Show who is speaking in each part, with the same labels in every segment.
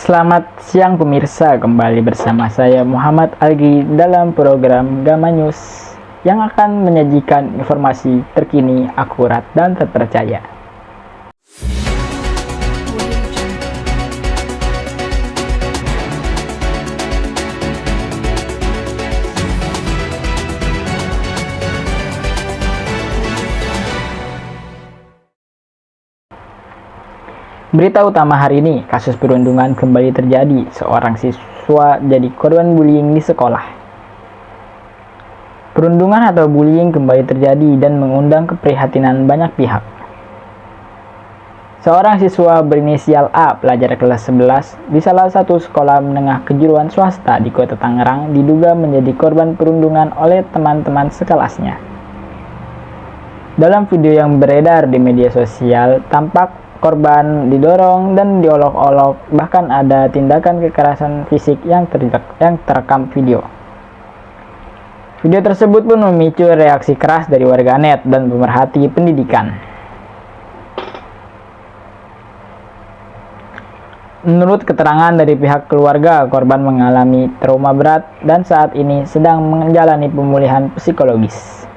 Speaker 1: Selamat siang pemirsa, kembali bersama saya Muhammad Algi dalam program Gama News yang akan menyajikan informasi terkini, akurat, dan terpercaya. Berita utama hari ini, kasus perundungan kembali terjadi. Seorang siswa jadi korban bullying di sekolah. Perundungan atau bullying kembali terjadi dan mengundang keprihatinan banyak pihak. Seorang siswa berinisial A, pelajar kelas 11, di salah satu sekolah menengah kejuruan swasta di Kota Tangerang diduga menjadi korban perundungan oleh teman-teman sekelasnya. Dalam video yang beredar di media sosial, tampak korban didorong dan diolok-olok, bahkan ada tindakan kekerasan fisik yang terekam video. Video tersebut pun memicu reaksi keras dari warganet dan pemerhati pendidikan. Menurut keterangan dari pihak keluarga, korban mengalami trauma berat dan saat ini sedang menjalani pemulihan psikologis.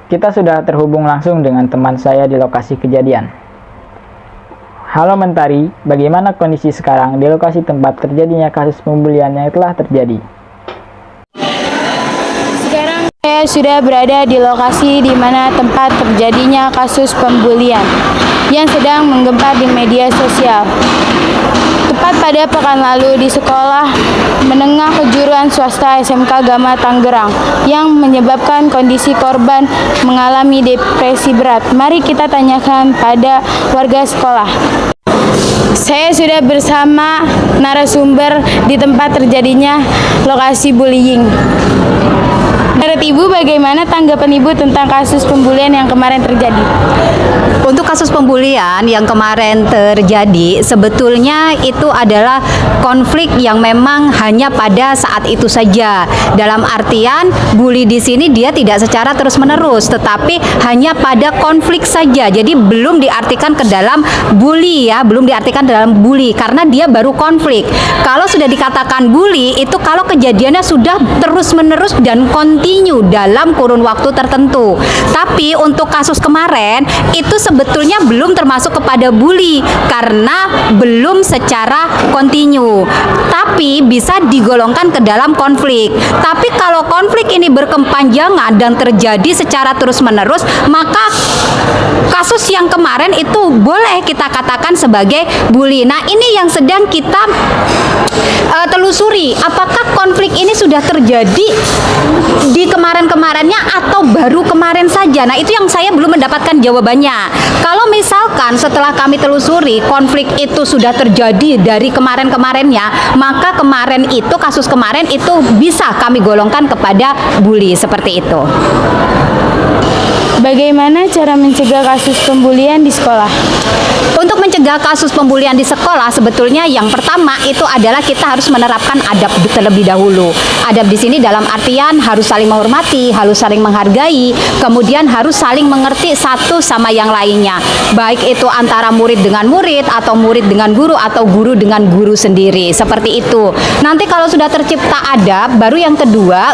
Speaker 1: Kita sudah terhubung langsung dengan teman saya di lokasi kejadian. Halo Mentari, bagaimana kondisi sekarang di lokasi tempat terjadinya kasus pembulian yang telah terjadi?
Speaker 2: Sekarang saya sudah berada di lokasi di mana tempat terjadinya kasus pembulian yang sedang menggempar di media sosial. Tepat pada pekan lalu di sekolah menengah kejuruan swasta SMK Gama Tangerang yang menyebabkan kondisi korban mengalami depresi berat. Mari kita tanyakan pada warga sekolah. Saya sudah bersama narasumber di tempat terjadinya lokasi bullying. Menurut Ibu, bagaimana tanggapan Ibu tentang kasus pembulian yang kemarin terjadi?
Speaker 3: Untuk kasus pembulian yang kemarin terjadi, sebetulnya itu adalah konflik yang memang hanya pada saat itu saja. Dalam artian, bully di sini dia tidak secara terus-menerus, tetapi hanya pada konflik saja. Jadi belum diartikan ke dalam bully ya, belum diartikan dalam bully karena dia baru konflik. Kalau sudah dikatakan bully, itu kalau kejadiannya sudah terus-menerus dan kontinu dalam kurun waktu tertentu. Tapi untuk kasus kemarin itu sebetulnya belum termasuk kepada bully karena belum secara kontinu, tapi bisa digolongkan ke dalam konflik. Tapi kalau konflik ini berkepanjangan dan terjadi secara terus-menerus, maka kasus yang kemarin itu boleh kita katakan sebagai bully. Nah, ini yang sedang kita telusuri, apakah konflik ini sudah terjadi di kemarin-kemarinnya atau baru kemarin saja. Nah, itu yang saya belum mendapatkan jawabannya. Kalau misalkan setelah kami telusuri konflik itu sudah terjadi dari kemarin-kemarinnya, maka kemarin itu, kasus kemarin itu bisa kami golongkan kepada bully seperti itu.
Speaker 2: Bagaimana cara mencegah kasus pembulian di sekolah?
Speaker 3: Untuk mencegah kasus pembulian di sekolah, sebetulnya yang pertama itu adalah kita harus menerapkan adab terlebih dahulu. Adab di sini dalam artian harus saling menghormati, harus saling menghargai, kemudian harus saling mengerti satu sama yang lainnya. Baik itu antara murid dengan murid, atau murid dengan guru, atau guru dengan guru sendiri. Seperti itu. Nanti kalau sudah tercipta adab, baru yang kedua,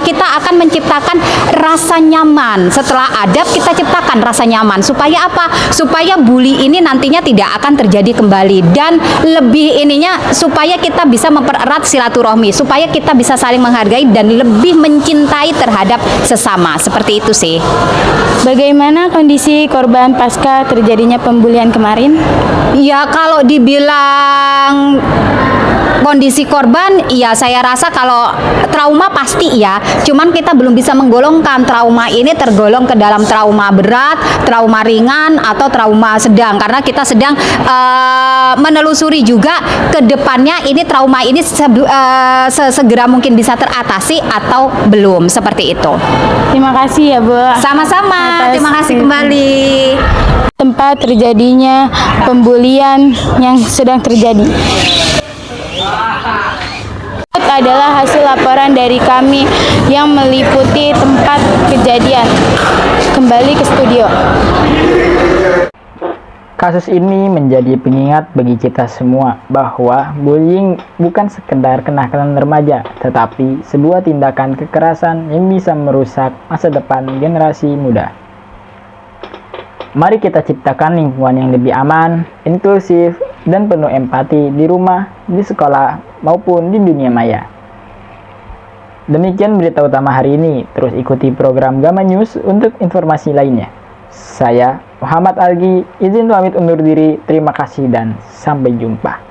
Speaker 3: kita akan menciptakan rasa nyaman. Setelah adab, kita ciptakan rasa nyaman. Supaya apa? Supaya bully ini nantinya tidak akan terjadi kembali, dan lebih ininya supaya kita bisa mempererat silaturahmi, supaya kita bisa saling menghargai dan lebih mencintai terhadap sesama. Seperti itu sih.
Speaker 2: Bagaimana kondisi korban pasca terjadinya pembulian kemarin?
Speaker 3: Ya, kalau dibilang kondisi korban, ya saya rasa kalau trauma pasti ya, cuman kita belum bisa menggolongkan trauma ini tergolong ke dalam trauma berat, trauma ringan, atau trauma sedang, karena kita sedang menelusuri juga ke depannya ini trauma ini segera mungkin bisa teratasi atau belum, seperti itu.
Speaker 2: Terima kasih ya Bu.
Speaker 3: Sama-sama, terima kasih kembali.
Speaker 2: Tempat terjadinya pembulian yang sedang terjadi adalah hasil laporan dari kami yang meliputi tempat kejadian. Kembali ke studio.
Speaker 1: Kasus ini menjadi pengingat bagi kita semua bahwa bullying bukan sekedar kenakalan remaja, tetapi sebuah tindakan kekerasan yang bisa merusak masa depan generasi muda. Mari kita ciptakan lingkungan yang lebih aman, inklusif, dan penuh empati di rumah, di sekolah, maupun di dunia maya. Demikian berita utama hari ini. Terus ikuti program Gama News untuk informasi lainnya. Saya Muhammad Algi, izin pamit undur diri. Terima kasih dan sampai jumpa.